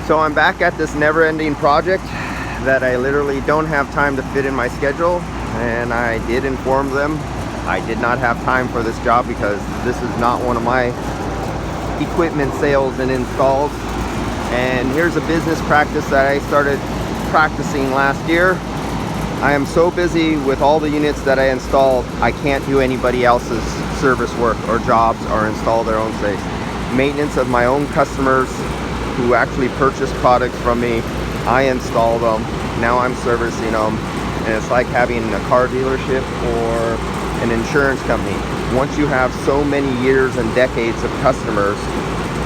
So I'm back at this never-ending project that I literally don't have time to fit in my schedule, and I did inform them I did not have time for this job because this is not one of my equipment sales and installs. And here's a business practice that I started practicing last year. I am so busy with all the units that I installed, I can't do anybody else's service work or jobs or install their own things. Maintenance of my own customers who actually purchase products from me, I install them, now I'm servicing them. And it's like having a car dealership or an insurance company. Once you have so many years and decades of customers,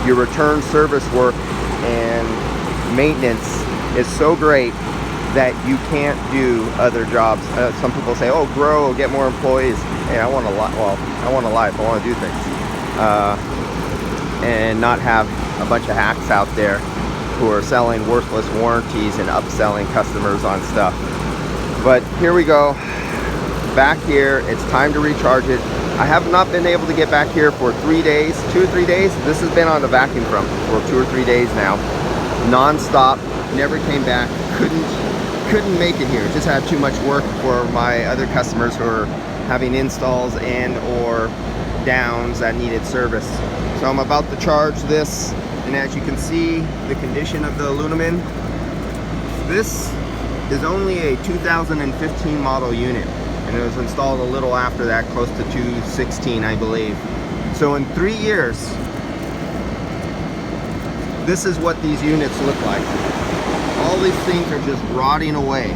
your return service work and maintenance is so great that you can't do other jobs. Some people say, oh, grow, get more employees. Hey, I want a lot. Well, I want a life. I want to do things. And not have a bunch of hacks out there who are selling worthless warranties and upselling customers on stuff. But here we go. Back here. It's time to recharge it. I have not been able to get back here for 3 days, 2 or 3 days. This has been on the vacuum pump for 2 or 3 days now. Non-stop. Never came back. Couldn't make it here. Just had too much work for my other customers who are having installs and or downs that needed service. So I'm about to charge this, and as you can see the condition of the aluminum, this is only a 2015 model unit, and it was installed a little after that, close to 2016 I believe. So in 3 years this is what these units look like. All these things are just rotting away.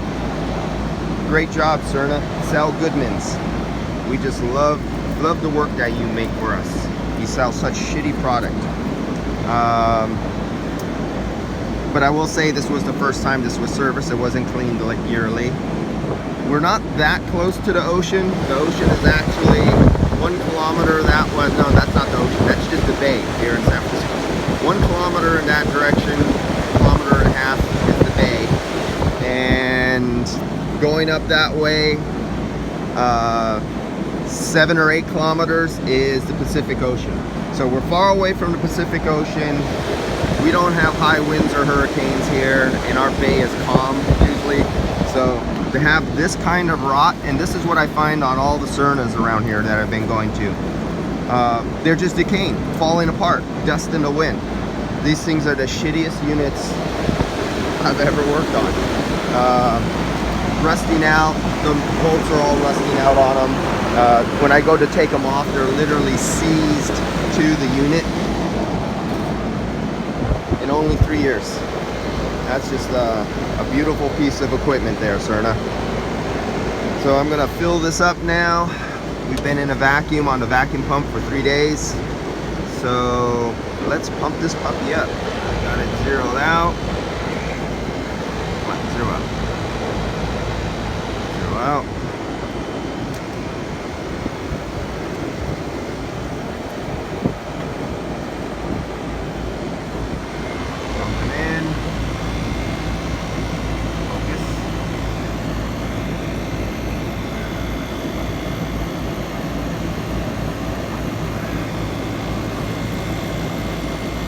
Great job, SURNA. Sal Goodmans. We just love the work that you make for us. You sell such shitty product. But I will say this was the first time this was serviced. It wasn't cleaned like yearly. We're not that close to the ocean. The ocean is actually 1 kilometer that way. No, that's not the ocean. That's just the bay here in San Francisco. 1 kilometer in that direction, 1.5 kilometers is the bay. And going up that way, 7 or 8 kilometers is the Pacific Ocean. So we're far away from the Pacific Ocean. We don't have high winds or hurricanes here, and our bay is calm usually. So to have this kind of rot, and this is what I find on all the SERNAs around here that I've been going to, they're just decaying, falling apart, dust in the wind. These things are the shittiest units I've ever worked on. Rusting out, the bolts are all rusting out on them. When I go to take them off, they're literally seized to the unit. In only 3 years. That's just a beautiful piece of equipment there, SURNA. So I'm gonna fill this up now. We've been in a vacuum on the vacuum pump for 3 days. So let's pump this puppy up. Got it zeroed out. Come on, zero out. Zero out. Pumping in. Focus.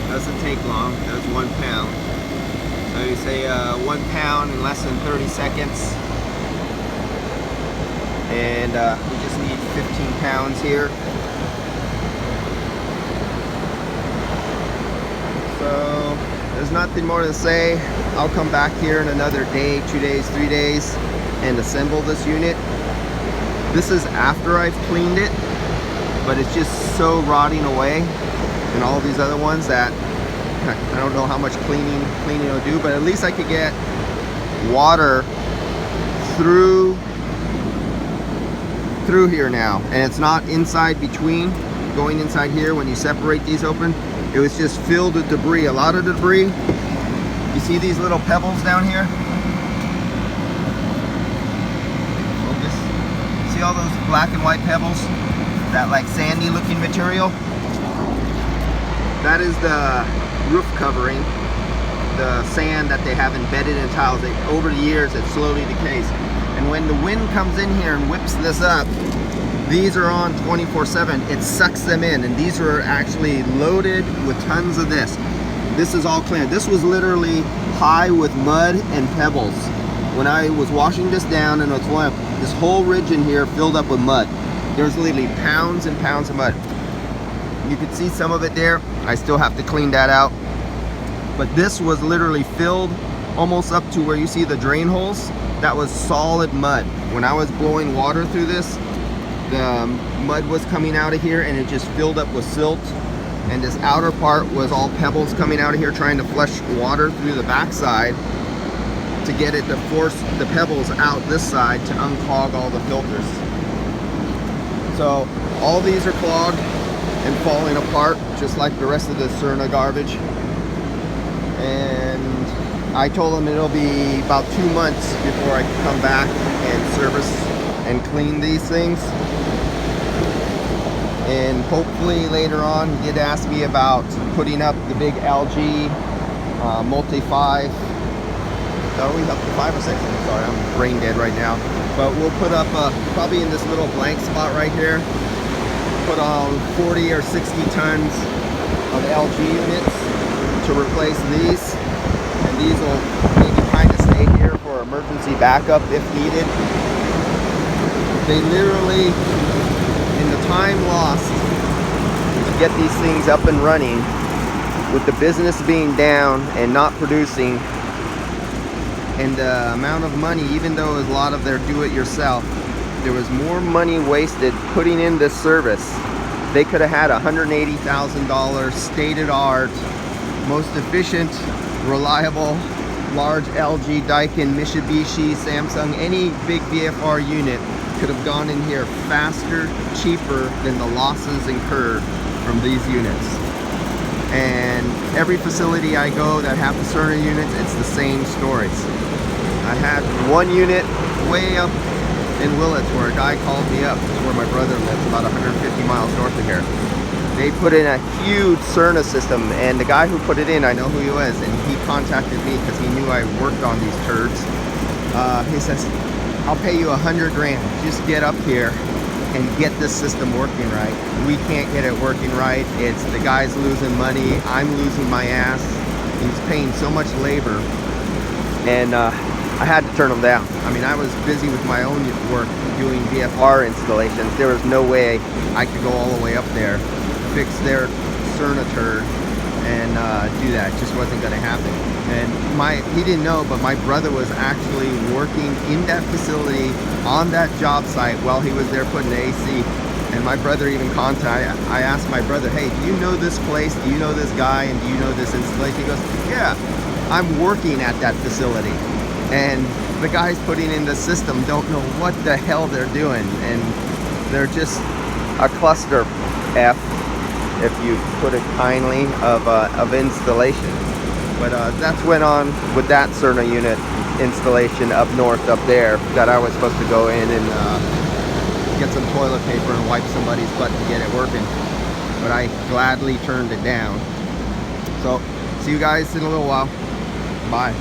Doesn't take long. That's 1 pound. So you say 1 pound in less than 30 seconds. And we just need 15 pounds here. So there's nothing more to say. I'll come back here in another day, 2 days, 3 days, and assemble this unit. This is after I've cleaned it, but it's just so rotting away. And all these other ones that I don't know how much cleaning will do, but at least I could get water through here now, and it's not inside between, going inside here when you separate these open. It was just filled with debris, a lot of debris. You see these little pebbles down here? Focus. See all those black and white pebbles? That like sandy looking material? That is the roof covering, the sand that they have embedded in tiles. Over the years it slowly decays. And when the wind comes in here and whips this up, these are on 24/7. It sucks them in, and these are actually loaded with tons of this. this is all clean. This was literally high with mud and pebbles. When I was washing this down and this whole ridge in here filled up with mud. There's literally pounds and pounds of mud. You can see some of it there. I still have to clean that out. But this was literally filled almost up to where you see the drain holes. That was solid mud. When I was blowing water through this, the mud was coming out of here and it just filled up with silt. And this outer part was all pebbles coming out of here, trying to flush water through the backside to get it to force the pebbles out this side to unclog all the filters. So all these are clogged and falling apart, just like the rest of the SURNA garbage. And I told them it'll be about 2 months before I can come back and service and clean these things. And hopefully later on, he did ask me about putting up the big LG multi-5. Oh, we up to 5 or 6. I'm sorry, I'm brain dead right now. But we'll put up probably in this little blank spot right here. Put on 40 or 60 tons of LG units to replace these. And these will maybe kind of stay here for emergency backup if needed. They literally, in the time lost to get these things up and running, with the business being down and not producing, and the amount of money, even though a lot of their do-it-yourself, there was more money wasted putting in this service. They could have had $180,000 state-of-the-art, most efficient, reliable, large LG, Daikin, Mitsubishi, Samsung, any big VFR unit could have gone in here faster, cheaper than the losses incurred from these units. And every facility I go that have the SERNA units, it's the same stories. I had one unit way up in Willits where a guy called me up. It's where my brother lives, about 150 miles north of here. They put in a huge SERNA system, and the guy who put it in, I know who he was, and he contacted me because he knew I worked on these turds. He says, I'll pay you 100 grand. Just get up here and get this system working right. We can't get it working right. It's the guy's losing money. I'm losing my ass. He's paying so much labor. And I had to turn him down. I mean, I was busy with my own work doing VFR installations. There was no way I could go all the way up there, fix their SERNA turd, and do that. It just wasn't going to happen. And he didn't know, but my brother was actually working in that facility on that job site while he was there putting the AC. And my brother even I asked my brother, hey, do you know this place? Do you know this guy? And do you know this installation? He goes, yeah, I'm working at that facility. And the guys putting in the system don't know what the hell they're doing. And they're just a cluster F, if you put it kindly, of installation. But that's went on with that SERNA unit installation up north up there, that I was supposed to go in and get some toilet paper and wipe somebody's butt to get it working. But I gladly turned it down. So, see you guys in a little while. Bye.